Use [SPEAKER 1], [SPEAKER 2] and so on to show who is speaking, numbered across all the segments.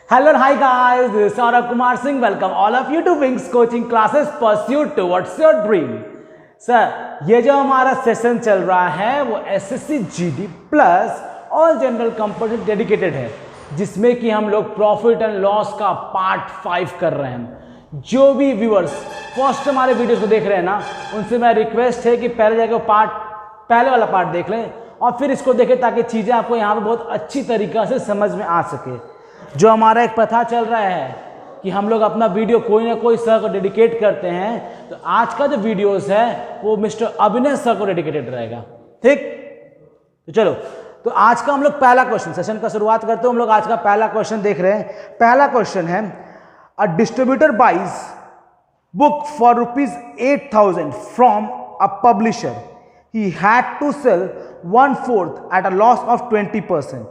[SPEAKER 1] Hello and hi guys, this is Saurabh Kumar Singh. Welcome all of you to Wings Coaching Classes Pursuit Towards Your Dream. Sir, ये जो हमारा session चल रहा है वो SSC GD plus all general component dedicated है, जिसमें कि हम लोग प्रॉफिट एंड लॉस का पार्ट 5 कर रहे हैं। जो भी व्यूअर्स फर्स्ट हमारे वीडियोस को देख रहे हैं ना, उनसे मैं रिक्वेस्ट है कि पहले जाकर पहले वाला पार्ट देख लें और फिर इसको देखें, ताकि चीज़ें आपको यहाँ पे बहुत अच्छी तरीक़ा से समझ में आ सके। जो हमारा एक प्रथा चल रहा है कि हम लोग अपना वीडियो कोई ना कोई सर को डेडिकेट करते हैं, तो आज का जो वीडियोस है वो मिस्टर अभिनय सर को डेडिकेटेड रहेगा। ठीक, तो चलो, तो आज का हम लोग पहला क्वेश्चन सेशन का शुरुआत करते हैं। हम लोग आज का पहला क्वेश्चन देख रहे हैं। पहला क्वेश्चन है, a distributor buys book for ₹8,000 from a publisher. He had to sell 1/4 at a loss of 20%.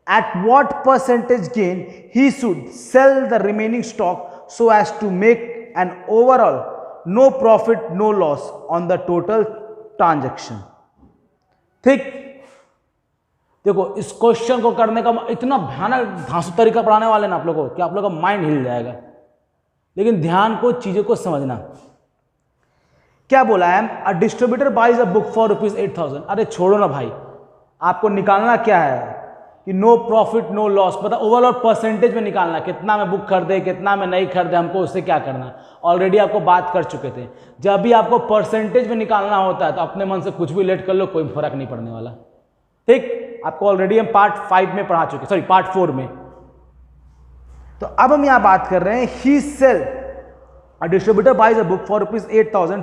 [SPEAKER 1] At what percentage gain he should sell the remaining stock so as to make an overall no profit no loss on the total transaction? ठीक, देखो इस question को करने का इतना भयानक धांसू तरीका पढ़ाने वाले ना आप लोगों को कि आप लोगों का माइंड हिल जाएगा। लेकिन ध्यान को चीजों को समझना। क्या बोला है? A distributor buys a book for ₹8,000। अरे छोड़ो ना भाई, आपको निकालना क्या है कि नो प्रॉफिट नो लॉस, पता ओवरऑल परसेंटेज में निकालना, कितना में बुक खरीदे कितना में नहीं खरीदे, हमको उससे क्या करना। ऑलरेडी आपको बात कर चुके थे, जब भी आपको परसेंटेज में निकालना होता है तो अपने मन से कुछ भी लेट कर लो, कोई फर्क नहीं पड़ने वाला। ठीक, आपको ऑलरेडी हम पार्ट 5 में पढ़ा चुके, सॉरी पार्ट 4 में। तो अब हम यहां बात कर रहे हैं, he sell a distributor buys a book for ₹8,000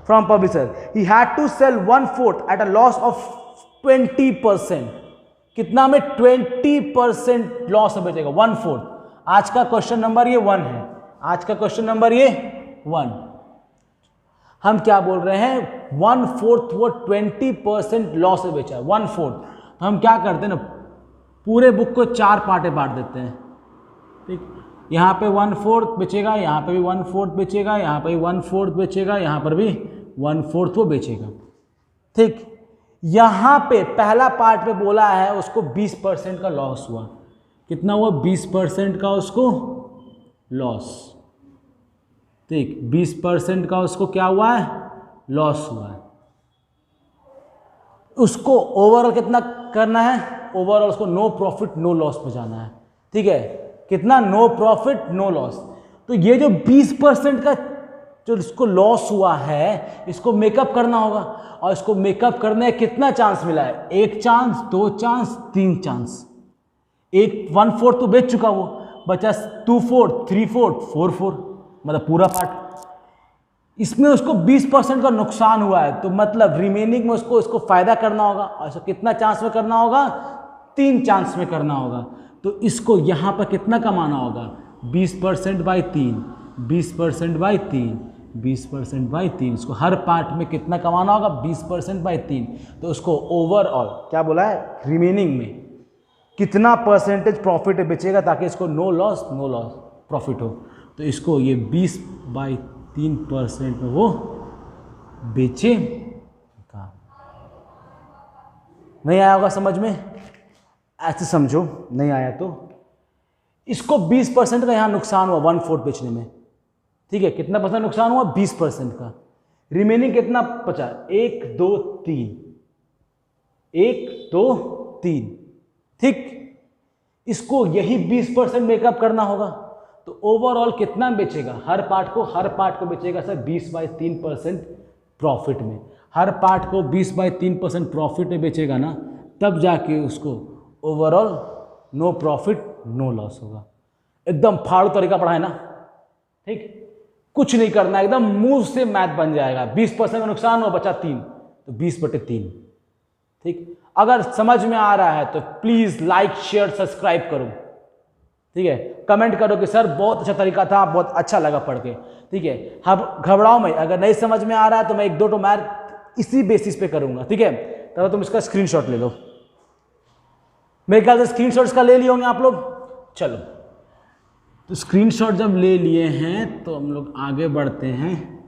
[SPEAKER 1] from publisher. He had to sell 1/4 at a loss of 20%। कितना में? 20% लॉस में बेचेगा, 1/4। आज का क्वेश्चन नंबर ये 1 है। आज का क्वेश्चन नंबर ये 1। हम क्या बोल रहे हैं? 1/4 वो 20% लॉस में बेचा है, 1/4। तो हम क्या करते हैं ना, पूरे बुक को 4 पार्टे बांट देते हैं। ठीक, यहाँ पे 1/4 बेचेगा, यहाँ पे भी 1/4 बेचेगा, यहाँ पे भी 1/4 बेचेगा, यहाँ पर भी 1/4 वो बेचेगा। ठीक, यहां पे पहला पार्ट में बोला है उसको 20% का लॉस हुआ। कितना हुआ? 20% का उसको लॉस। ठीक, 20% का उसको क्या हुआ है? लॉस हुआ है। उसको ओवरऑल कितना करना है? ओवरऑल उसको नो प्रॉफिट नो लॉस में जाना है। ठीक है, कितना? No profit no loss. तो ये जो 20% का जो इसको लॉस हुआ है, इसको मेकअप करना होगा। और इसको मेकअप करने में कितना चांस मिला है? 1 चांस, 2 चांस, 3 चांस। 1/4 तो बेच चुका, वो बचा 2/4, 3/4, 4/4, मतलब पूरा पार्ट। इसमें उसको 20% का नुकसान हुआ है, तो मतलब रिमेनिंग में उसको फायदा करना होगा। और इसको कितना चांस में करना होगा? 3 चांस में करना होगा। तो इसको यहां पर कितना कमाना होगा? 20% बाई 3, 20% बाई 3, 20% बाई 3। इसको हर पार्ट में कितना कमाना होगा? 20% बाई 3। तो उसको ओवरऑल क्या बोला है? रिमेनिंग में कितना परसेंटेज प्रॉफिट बेचेगा, ताकि इसको नो लॉस प्रॉफिट हो। तो इसको ये 20/3% में वो बेचेगा। नहीं आया होगा समझ में? ऐसे समझो, नहीं आया तो इसको 20% का यहां नुकसान हुआ 1/4 बेचने में। ठीक है, कितना परसेंट नुकसान हुआ? 20% का। रिमेनिंग कितना बचा? 1, 2, 3, 1, 2, 3। ठीक, इसको यही 20% मेकअप करना होगा। तो ओवरऑल कितना बेचेगा? हर पार्ट को बेचेगा सर 20/3% प्रॉफिट में। हर पार्ट को 20/3% प्रॉफिट में बेचेगा ना, तब जाके उसको overall no profit no loss होगा। एकदम फाड़ू तरीका पढ़ा है ना। ठीक, कुछ नहीं करना, एकदम मुंह से मैथ बन जाएगा। 20% का नुकसान हुआ, बचा 3, तो 20/3। ठीक, अगर समझ में आ रहा है तो प्लीज लाइक शेयर सब्सक्राइब करो। ठीक है, कमेंट करो कि सर बहुत अच्छा तरीका था, बहुत अच्छा लगा पढ़ के। ठीक है, अब घबराओ मत, अगर नहीं समझ में आ रहा है तो मैं 1-2 तो मैथ इसी बेसिस पे करूंगा। ठीक है, तब तुम इसका स्क्रीनशॉट ले लो। मेरे ख्याल से स्क्रीनशॉट्स का ले लिए होंगे आप लोग। चलो, तो स्क्रीनशॉट जब ले लिए हैं तो हम लोग आगे बढ़ते हैं।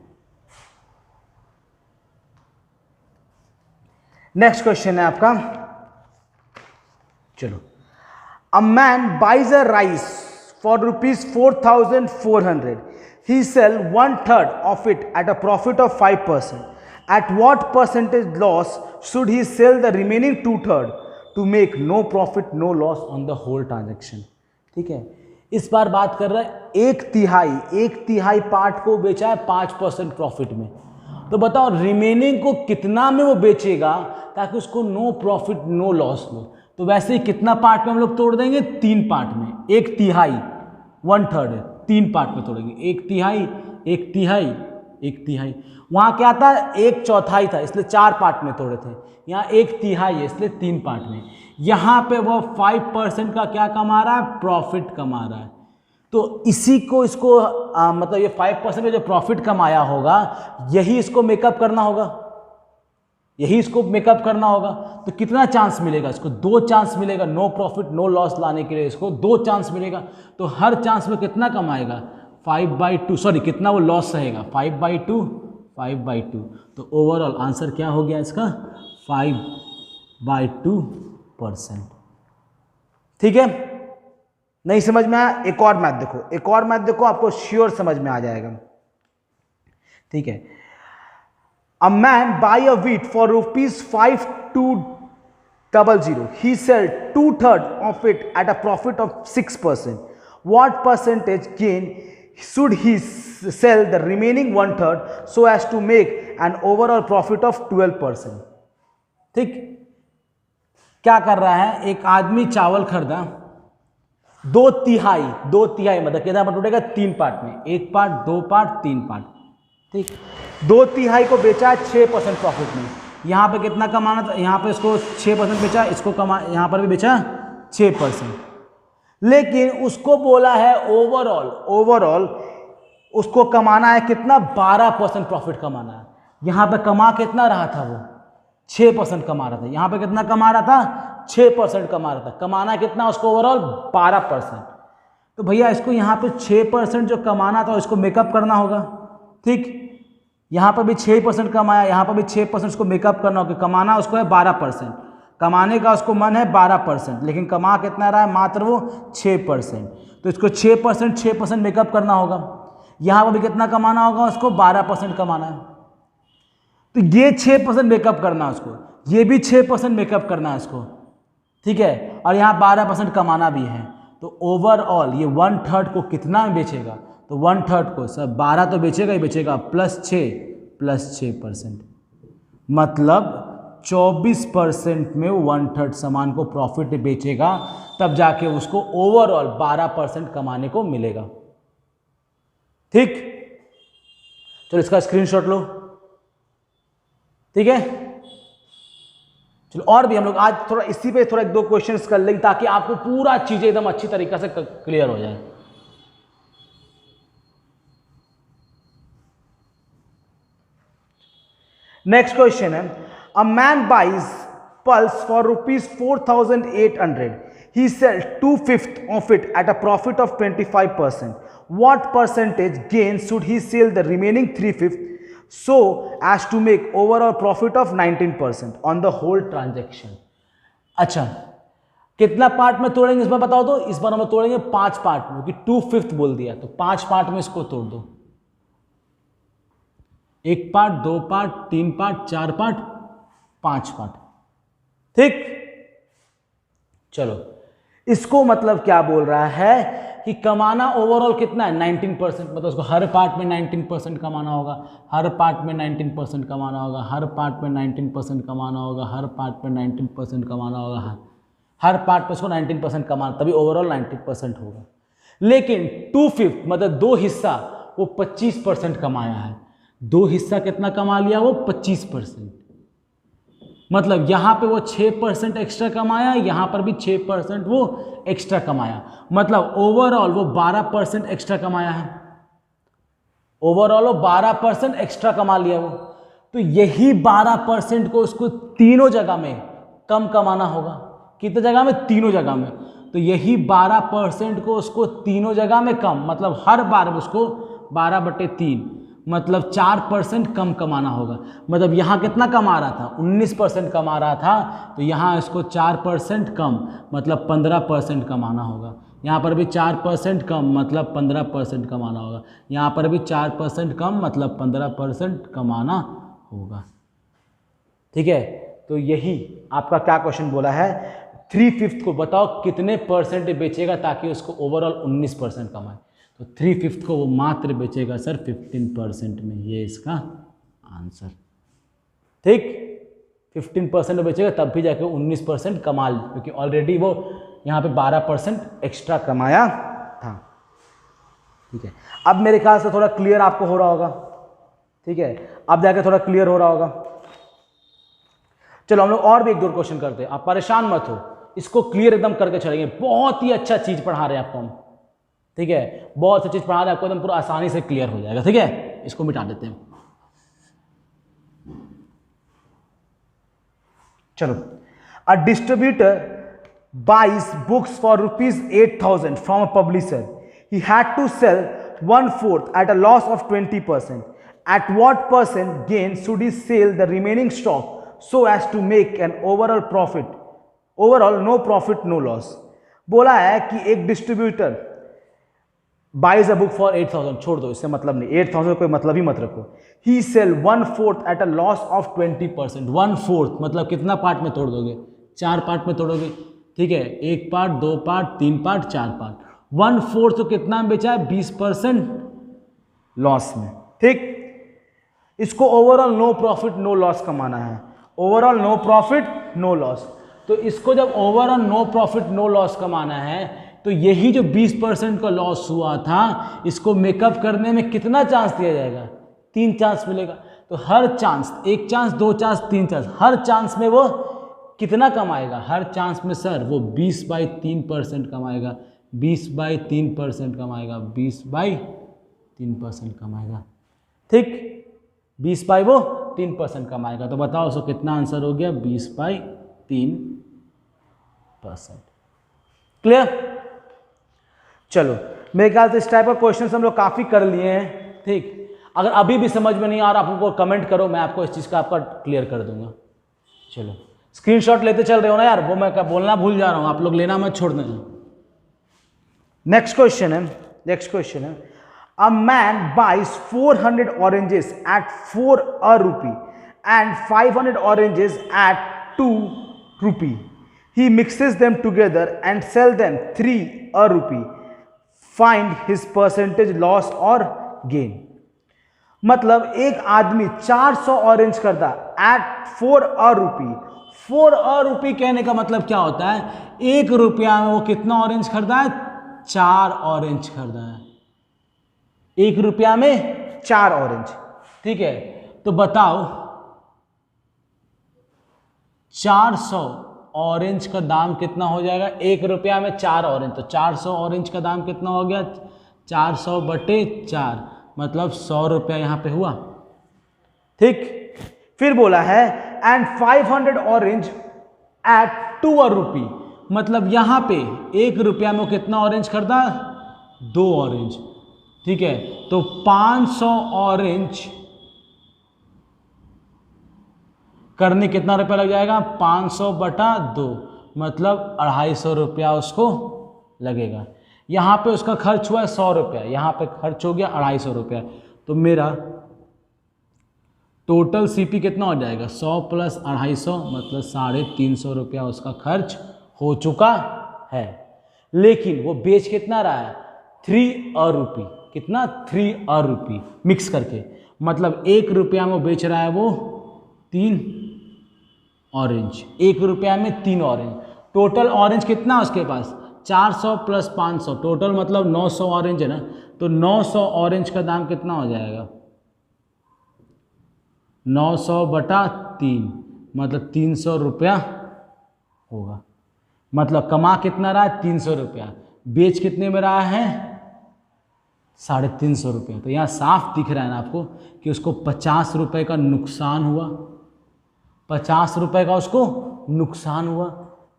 [SPEAKER 1] नेक्स्ट क्वेश्चन है आपका, चलो, A man buys a rice for rupees 4,400. He sell 1/3 of it at a profit of 5%. At what percentage loss should he sell the remaining 2/3 to make no profit, no loss on the whole transaction? ठीक है, इस बार बात कर रहा है एक तिहाई part को बेचा है 5% प्रॉफिट में। तो बताओ रिमेनिंग को कितना में वो बेचेगा ताकि उसको नो प्रॉफिट नो लॉस हो। तो वैसे ही कितना पार्ट में हम लोग तोड़ देंगे, 3 पार्ट में। एक तिहाई 1/3 है, 3 पार्ट में तोड़ेंगे, एक तिहाई एक तिहाई एक तिहाई। वहां क्या था, 1/4 था इसलिए 4 पार्ट में तोड़े थे। यहाँ 1/3 है इसलिए 3 पार्ट में। यहाँ पे वो 5% का क्या कमा रहा है, प्रॉफिट कमा रहा है। तो इसी को इसको मतलब ये 5% में जो प्रॉफिट कमाया होगा यही इसको मेकअप करना होगा, यही इसको मेकअप करना होगा। तो कितना चांस मिलेगा इसको, 2 चांस मिलेगा नो प्रॉफिट नो लॉस लाने के लिए, इसको 2 चांस मिलेगा। तो हर चांस में कितना कमाएगा, 5/2, सॉरी कितना वो लॉस रहेगा, 5/2। तो ओवरऑल आंसर क्या हो गया इसका, 5/2%। ठीक है, नहीं समझ में आया, एक और मैथ देखो, एक और मैथ देखो, आपको श्योर समझ में आ जाएगा। ठीक है, a man buy a wheat for rupees 5,200. He sell 2/3 of it at a profit of 6%. What percentage gain should he sell the remaining 1/3 so as to make an overall profit of 12%? ठीक, क्या कर रहा है, एक आदमी चावल खरीदा 2 तिहाई मतलब कितना पार्ट टूटेगा, 3 पार्ट में, 1 पार्ट 2 पार्ट 3 पार्ट। ठीक, 2 तिहाई को बेचा है 6% प्रॉफिट में। यहाँ पे कितना कमाना था, यहाँ पे इसको 6% बेचा, इसको यहाँ पर भी बेचा 6%। लेकिन उसको बोला है ओवरऑल उसको कमाना है कितना, 12% प्रॉफिट कमाना है। यहाँ पे कमा कितना रहा था, वो 6% कमा रहा था। यहाँ पे कितना कमा रहा था, 6% कमा रहा था। कमाना कितना उसको ओवरऑल, 12%। तो भैया इसको यहाँ पे 6% जो कमाना था उसको मेकअप करना होगा। ठीक, यहाँ पर भी 6% कमाया, यहाँ पर भी 6% उसको मेकअप करना होगा। कमाना उसको है 12%, कमाने का उसको मन है 12%, लेकिन कमा कितना रहा है, मात्र वो 6%। तो इसको 6% मेकअप करना होगा। यहाँ पर भी कितना कमाना होगा उसको, 12% कमाना है। तो ये 6% मेकअप करना है उसको, ये भी 6% मेकअप करना है उसको। ठीक है, और यहाँ 12% कमाना भी है। तो ओवरऑल ये 1/3 को कितना में बेचेगा, तो 1/3 को सब 12 तो बेचेगा ही बेचेगा, +6%, मतलब 24% में 1/3 सामान को प्रॉफिट बेचेगा, तब जाके उसको ओवरऑल 12% कमाने को मिलेगा। ठीक, चलो इसका स्क्रीनशॉट लो। ठीक है, चलो और भी हम लोग आज थोड़ा इसी पे थोड़ा 1-2 क्वेश्चंस कर लेंगे ताकि आपको पूरा चीजें एकदम अच्छी तरीके से क्लियर हो जाए। नेक्स्ट क्वेश्चन है, a man buys pulse for rupees 4,800. He sells 2/5 of it at a profit of 25%. What percentage gain should he sell the remaining 3/5 so as to make overall profit of 19% on the whole transaction? अच्छा, कितना part में तोड़ेंगे इस बार बताओ तो। इस बार हम तोड़ेंगे 5 पार्ट में, क्योंकि 2/5 बोल दिया, तो 5 पार्ट में इसको तोड़ दो। 1 part 2 part 3 part 4 part 5 part. ठीक, चलो इसको मतलब क्या बोल रहा है कि कमाना ओवरऑल कितना है, 19%। मतलब उसको हर पार्ट में 19% कमाना होगा, हर पार्ट में 19% कमाना होगा, हर पार्ट में 19% कमाना होगा, हर पार्ट में 19% कमाना होगा, हर पार्ट पे उसको 19% कमाना, तभी ओवरऑल 19% होगा। लेकिन 2/5 मतलब 2 हिस्सा वो 25% कमाया है। 2 हिस्सा कितना कमा लिया, वो 25%। मतलब यहाँ पे वो 6% एक्स्ट्रा कमाया, यहाँ पर भी 6% वो एक्स्ट्रा कमाया, मतलब ओवरऑल वो 12% एक्स्ट्रा कमाया है। ओवरऑल वो 12% एक्स्ट्रा कमा लिया वो। तो यही 12% को उसको तीनों जगह में कम कमाना होगा। कितने जगह में, तीनों जगह में। तो यही 12% को उसको तीनों जगह में कम, मतलब हर बार उसको 12/3 मतलब 4% कम कमाना होगा। मतलब यहाँ कितना कमा रहा था, 19% कमा रहा था, तो यहाँ इसको 4% कम मतलब 15% कमाना होगा। यहाँ पर भी 4% कम मतलब 15% कमाना होगा, यहाँ पर भी 4% कम मतलब 15% कमाना होगा। ठीक है, तो यही आपका क्या क्वेश्चन बोला है, 3/5 को बताओ कितने परसेंट बेचेगा ताकि उसको ओवरऑल 19% कमाए। तो 3/5 को वो मात्र बेचेगा सर 15% में, ये इसका आंसर। ठीक, 15% बेचेगा तब भी जाके 19% कमा ले, क्योंकि ऑलरेडी वो यहाँ पे 12% एक्स्ट्रा कमाया था। ठीक है, अब मेरे ख्याल से थोड़ा क्लियर आपको हो रहा होगा। ठीक है, अब जाके थोड़ा क्लियर हो रहा होगा। चलो हम लोग और भी एक दो क्वेश्चन करते हैं, आप परेशान मत हो, इसको क्लियर एकदम करके चलेंगे। बहुत ही अच्छा चीज पढ़ा रहे हैं आपको हम। ठीक है, बहुत अच्छी चीज पढ़ा रहे हैं आपको, एकदम पूरा आसानी से क्लियर हो जाएगा। ठीक है, इसको मिटा देते हैं। चलो, अ distributor buys books for ₹8,000 from a publisher. He had to sell 1/4 at a loss of 20%. At what percent gain should he sell the remaining stock so as to make an overall profit? Overall no profit no loss. बोला है कि एक distributor buys a book for 8,000, छोड़ दो, इससे मतलब नहीं, 8,000 कोई मतलब ही मत रखो। He sell 1/4 at a loss of 20%. 1/4 मतलब कितना पार्ट में तोड़ दोगे, 4 पार्ट में तोड़ोगे। ठीक है, 1 पार्ट, 2 पार्ट, 3 पार्ट, 4 पार्ट। 1/4 तो कितना में बेचा है, 20% लॉस में। ठीक, इसको overall no profit no loss कमाना है, overall no profit no loss. तो इसको जब overall no profit no loss कमाना है, तो यही जो 20% का लॉस हुआ था, इसको मेकअप करने में कितना चांस दिया जाएगा, 3 चांस मिलेगा। तो हर चांस, 1 चांस, 2 चांस, 3 चांस, हर चांस में वो कितना कमाएगा, हर चांस में सर वो 20/3% कमाएगा, 20/3% कमाएगा, 20/3% कमाएगा। ठीक, 20/3% कमाएगा। तो बताओ उसको कितना आंसर हो गया, 20/3%। क्लियर? चलो, मेरे ख्याल से इस टाइप का क्वेश्चन हम लोग काफी कर लिए हैं। ठीक, अगर अभी भी समझ में नहीं आ रहा, आप हमको कमेंट करो, मैं आपको इस चीज का आपका क्लियर कर दूंगा। चलो, स्क्रीनशॉट लेते चल रहे हो ना यार, वो मैं क्या बोलना भूल जा रहा हूं, आप लोग लेना मत छोड़ देना। नेक्स्ट क्वेश्चन है, a man buys 400 oranges at 4 rupee and 500 oranges at 2 rupee. He mixes them together and sell them 3 rupee. Find his percentage loss or gain. मतलब एक आदमी 400 ऑरेंज करता एट 4 रुपी। 4 रुपी कहने का मतलब क्या होता है, 1 रुपया में वो कितना ऑरेंज खरीदा है, 4 ऑरेंज खरीदा है। 1 रुपया में 4 ऑरेंज। ठीक है, तो बताओ 400 ऑरेंज का दाम कितना हो जाएगा, 1 रुपया में 4 ऑरेंज, तो 400 ऑरेंज का दाम कितना हो गया, 400/4 मतलब 100 रुपया यहां पे हुआ। ठीक, फिर बोला है एंड 500 ऑरेंज एट 2 रुपी, मतलब यहां पे 1 रुपया में कितना ऑरेंज खरीदा, 2 ऑरेंज। ठीक है, तो 500 ऑरेंज करने कितना रुपया लग जाएगा, 500/2 मतलब 250 रुपया उसको लगेगा। यहाँ पे उसका खर्च हुआ है 100 रुपया, यहाँ पे खर्च हो गया 250 रुपया, तो मेरा टोटल सीपी कितना हो जाएगा, 100 + 250 मतलब 350 रुपया उसका खर्च हो चुका है। लेकिन वो बेच कितना रहा है, 3 रुपी, कितना, 3 रुपी मिक्स करके, मतलब 1 रुपया में बेच रहा है वो 3 ऑरेंज, 1 रुपया में 3 ऑरेंज। टोटल ऑरेंज कितना उसके पास, 400 + 500, टोटल मतलब 900 ऑरेंज है ना, तो 900 ऑरेंज का दाम कितना हो जाएगा, 900/3 मतलब 300 रुपया होगा। मतलब कमा कितना रहा है, 300 रुपया, बेच कितने में रहा है, 350 रुपया। तो यहाँ साफ दिख रहा है ना आपको कि उसको 50 रुपये का नुकसान हुआ, 50 रुपये का उसको नुकसान हुआ।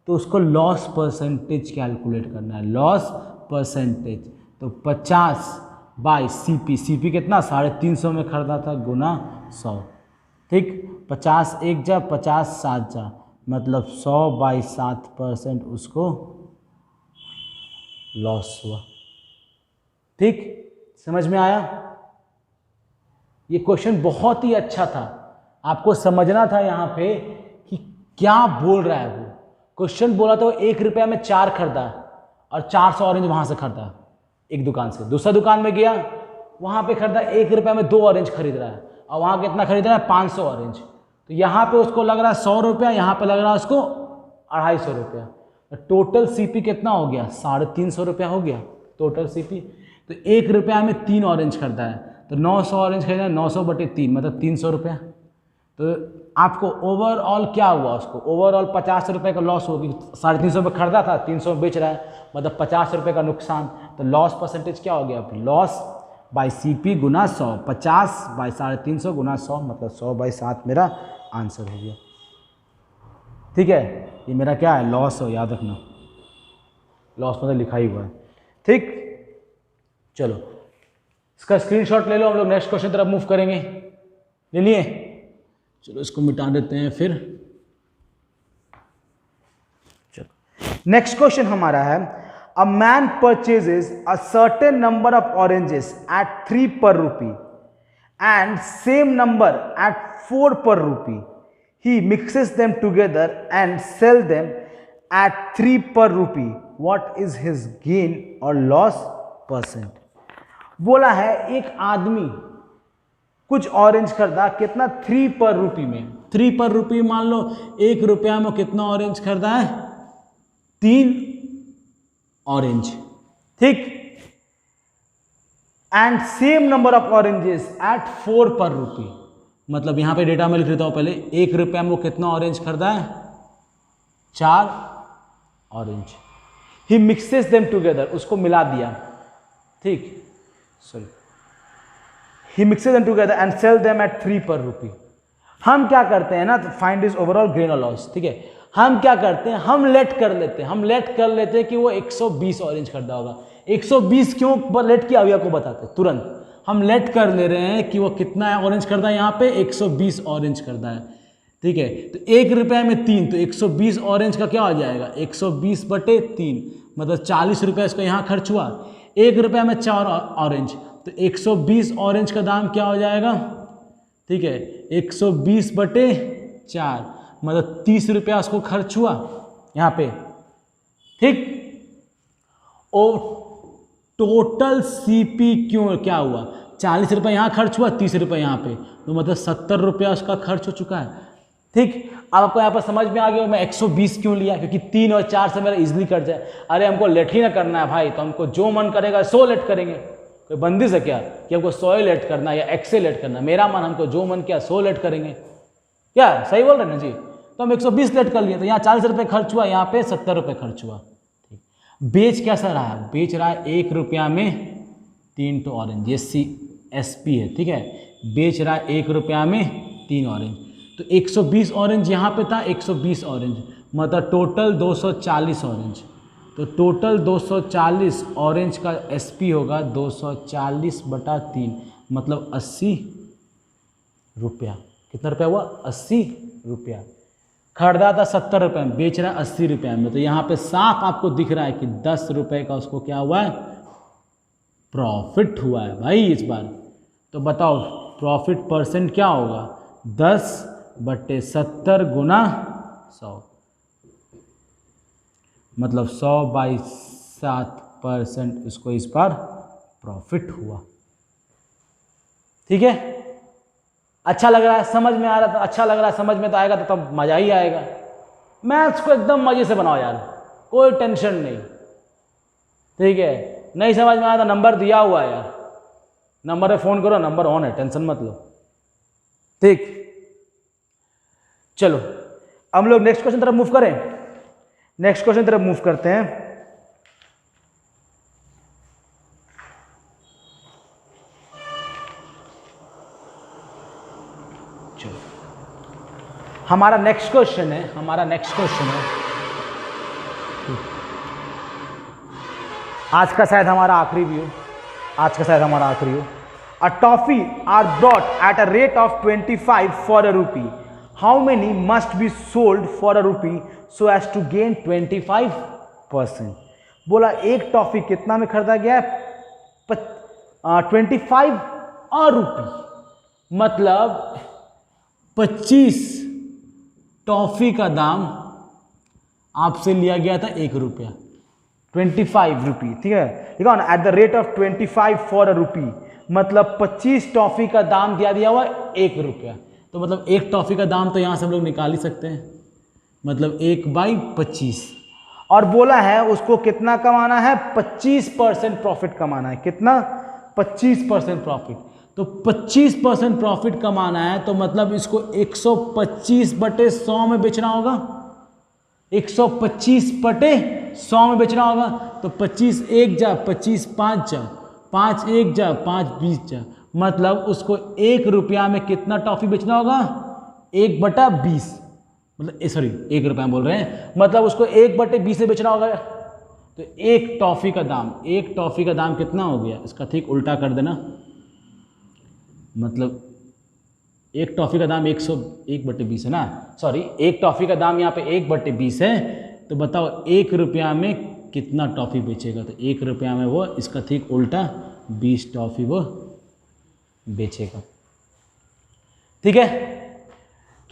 [SPEAKER 1] तो उसको लॉस परसेंटेज कैलकुलेट करना है, लॉस परसेंटेज। तो 50/CP, CP कितना, 350 में खरीदा था, गुना 100। ठीक, 50 1 जा, 50 7 जा, मतलब 100/7% उसको लॉस हुआ। ठीक, समझ में आया? ये क्वेश्चन बहुत ही अच्छा था, आपको समझना था यहाँ पे कि क्या बोल रहा है वो। क्वेश्चन बोला था वो 1 रुपया में 4 खरीदा और 400 ऑरेंज वहां से खरीदा एक दुकान से। दूसरा दुकान में गया, वहां पे खरीदा 1 रुपया में 2 ऑरेंज खरीद रहा है और वहां कितना खरीद रहा है 500 ऑरेंज। तो यहाँ पे उसको लग रहा है 100 रुपया, यहाँ पे लग रहा है उसको 250 रुपया। टोटल सीपी कितना हो गया? 350 रुपया हो गया टोटल सीपी। तो 1 रुपया में 3 ऑरेंज खरीदा है, तो 900 ऑरेंज खरीदा, 900/3 मतलब 300 रुपया। तो आपको ओवरऑल क्या हुआ? उसको ओवरऑल 50 रुपये का लॉस होगी। 350 में खरीदा था, 300 में बेच रहा है, मतलब 50 रुपये का नुकसान। तो लॉस परसेंटेज क्या हो गया? Loss by CP Guna 100, 50 by 350 गुना 100 मतलब 100/7 मेरा आंसर हो गया। ठीक है, ये मेरा क्या है? लॉस हो, याद रखना, लॉस मतलब लिखा ही हुआ है। ठीक, चलो इसका स्क्रीनशॉट ले लो, हम लोग नेक्स्ट क्वेश्चन तरफ मूव करेंगे। ले लिए? चलो इसको मिटा देते हैं फिर। चलो नेक्स्ट क्वेश्चन हमारा है, a man purchases a certain number of oranges at 3 per rupee and same number at 4 per rupee. He mixes them together and sell them at 3 per rupee. What is his gain or loss percent? बोला है एक आदमी कुछ orange खरीदा, कितना? 3 per rupee में। 3 per rupee मान लो 1 रुपया में कितना ऑरेंज खरीदा है? 3 ऑरेंज। ठीक, and same number of oranges at 4 per rupee, मतलब यहां पे डेटा में लिख देता हूं पहले। 1 रुपया में वो कितना ऑरेंज खरीदा है? 4 ऑरेंज। ही मिक्सेस देम टुगेदर, उसको मिला दिया। ठीक, sorry, he mixes them together and sell them at 3 per rupee. हम क्या करते हैं ना, फाइंड इज ओवरऑल गेन और लॉस। ठीक है, हम क्या करते हैं, हम लेट कर लेते हैं कि वो 120 ऑरेंज खरीदा होगा। 120 क्यों लेट किया अभी आपको बताते हैं तुरंत। हम लेट कर ले रहे हैं कि वो कितना है ऑरेंज खरीदा है, यहाँ पे 120 ऑरेंज खरीदा है। ठीक है, तो 1 रुपये में 3, तो 120 ऑरेंज का क्या हो जाएगा? 120/3 मतलब 40 रुपये इसका यहाँ खर्च हुआ। 1 रुपये में 4 ऑरेंज, तो 120 ऑरेंज का दाम क्या हो जाएगा? ठीक है, 120/4 मतलब 30 रुपया उसको खर्च हुआ यहाँ पे। ठीक, और टोटल सीपी क्यों क्या हुआ? 40 रुपये यहाँ खर्च हुआ, 30 रुपये यहाँ पे, तो मतलब 70 रुपया उसका खर्च हो चुका है। ठीक, अब आपको यहाँ पर समझ में आ गया मैं 120 क्यों लिया, क्योंकि 3 और 4 से मेरा इजीली कट जाए। अरे हमको लेट ही ना करना है भाई, तो हमको जो मन करेगा 100 लेट करेंगे। कोई बंदिश है क्या कि हमको 100 लेट करना है या 1 से लेट करना है? मेरा मन, हमको जो मन किया 100 लेट करेंगे। क्या सही बोल रहे हैं ना जी? तो हम 120 लेट कर लिए, तो यहाँ 40 रुपये खर्च हुआ, यहाँ पे 70 रुपये खर्च हुआ। ठीक, बेच कैसा रहा है? बेच रहा है 1 रुपया में 3 तो ऑरेंज, ये CSP है। ठीक है, बेच रहा है 1 रुपया में 3 ऑरेंज, तो 120 ऑरेंज यहाँ पे था, 120 ऑरेंज मतलब टोटल 240 ऑरेंज। तो टोटल 240 ऑरेंज का SP होगा 240/3 मतलब 80 रुपया। कितना रुपया हुआ? 80 रुपया। खरीदा था 70 रुपये में, बेच रहा है 80 रुपये में, तो यहाँ पे साफ आपको दिख रहा है कि 10 रुपये का उसको क्या हुआ है? प्रॉफिट हुआ है भाई इस बार। तो बताओ प्रॉफिट परसेंट क्या होगा? 10/70 गुना 100 मतलब 100/7% इसको इस बार प्रॉफिट हुआ। ठीक है, अच्छा लग रहा है, समझ में आ रहा था? अच्छा लग रहा है, समझ में तो आएगा तो तब मज़ा ही आएगा। मैथ्स को एकदम मज़े से बनाओ यार, कोई टेंशन नहीं। ठीक है, नहीं समझ में आया तो नंबर दिया हुआ है यार, नंबर पे फ़ोन करो, नंबर ऑन है, टेंशन मत लो। ठीक, चलो हम लोग नेक्स्ट क्वेश्चन तरफ मूव करें। नेक्स्ट क्वेश्चन तरफ मूव करते हैं। चलो हमारा नेक्स्ट क्वेश्चन है, आज का शायद हमारा आखिरी भी हो, A toffee are brought at a rate of 25 for a rupee. How many must be sold for a rupee so as to gain 25%? बोला एक टॉफी कितना में खरीदा गया है? 25 रुपी, मतलब 25 टॉफी का दाम आपसे लिया गया था 1 रुपया, 25 रुपी, ठीक है। देखो ना, at the rate of 25 for a rupee, मतलब 25 टॉफी का दाम दिया हुआ 1 रुपया। तो मतलब एक टॉफी का दाम तो यहां से हम लोग निकाल ही सकते हैं, मतलब 1/25। और बोला है उसको कितना कमाना है? 25% प्रॉफिट कमाना है। कितना? 25% प्रॉफिट। तो 25% प्रॉफिट कमाना है, तो मतलब इसको 125/100 में बेचना होगा, 125/100 में बेचना होगा। तो 25 1 जा, 25 5 जा, 5 1 जा, 5 20 जा, मतलब उसको 1 रुपया में कितना टॉफी बेचना होगा? 1/20, मतलब सॉरी 1 रुपया बोल रहे हैं, मतलब उसको 1/20 से बेचना होगा। तो एक टॉफी का दाम कितना हो गया? इसका ठीक उल्टा कर देना, मतलब एक टॉफी का दाम 1/20 है ना, सॉरी एक टॉफी का दाम यहाँ पे 1/20 है। तो बताओ 1 रुपया में कितना टॉफी बेचेगा? तो 1 रुपया में वो इसका ठीक उल्टा 20 टॉफी वो बेचेगा, ठीक है।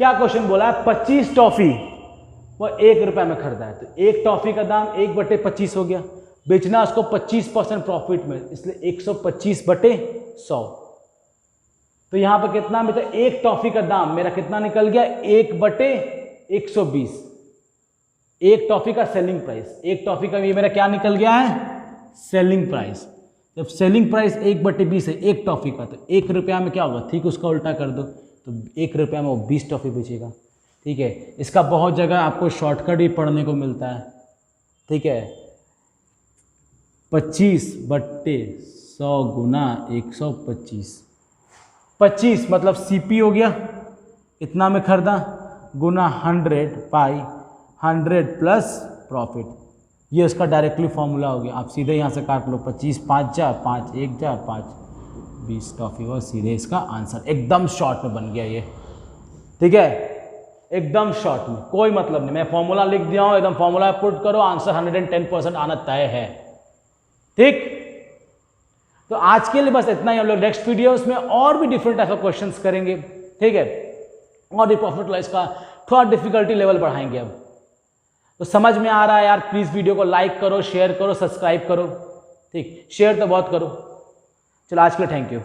[SPEAKER 1] क्या क्वेश्चन बोला है? 25 टॉफी वो 1 रुपया में खरीदा है, तो एक टॉफी का दाम 1/25 हो गया, बेचना उसको 25% प्रॉफिट में, इसलिए 125/100। तो यहां पर कितना में? तो एक टॉफी का दाम मेरा कितना निकल गया? 1/120। एक टॉफी का सेलिंग प्राइस, एक टॉफी का ये मेरा क्या निकल गया है? Selling price. जब सेलिंग प्राइस 1/20 है एक टॉफी का, तो 1 रुपया में क्या होगा? ठीक उसका उल्टा कर दो, तो 1 रुपया में वो 20 टॉफी बेचेगा, ठीक है। इसका बहुत जगह आपको शॉर्टकट भी पढ़ने को मिलता है, ठीक है। 25/100 गुना 125, 25 मतलब सीपी हो गया, इतना में खरीदा, गुना 100/100 प्लस प्रॉफिट, ये उसका डायरेक्टली फॉर्मूला हो गया। आप सीधे यहाँ से काट लो, 25 5 जा, 5 1 जा, 5 20 टॉफी और सीधे इसका आंसर एकदम शॉर्ट में बन गया ये, ठीक है, एकदम शॉर्ट में, कोई मतलब नहीं। मैं फॉर्मूला लिख दिया हूँ, एकदम फॉर्मूला पुट करो, आंसर 110% आना तय है, ठीक। तो आज के लिए बस इतना ही। हम लोग नेक्स्ट वीडियोस में और भी डिफरेंट टाइप ऑफ क्वेश्चंस करेंगे, ठीक है, और भी प्रॉफिट लॉस का थोड़ा डिफिकल्टी लेवल बढ़ाएंगे। अब तो समझ में आ रहा है यार? प्लीज वीडियो को लाइक करो, शेयर करो, सब्सक्राइब करो, ठीक, शेयर तो बहुत करो। चलो आज के लिए थैंक यू।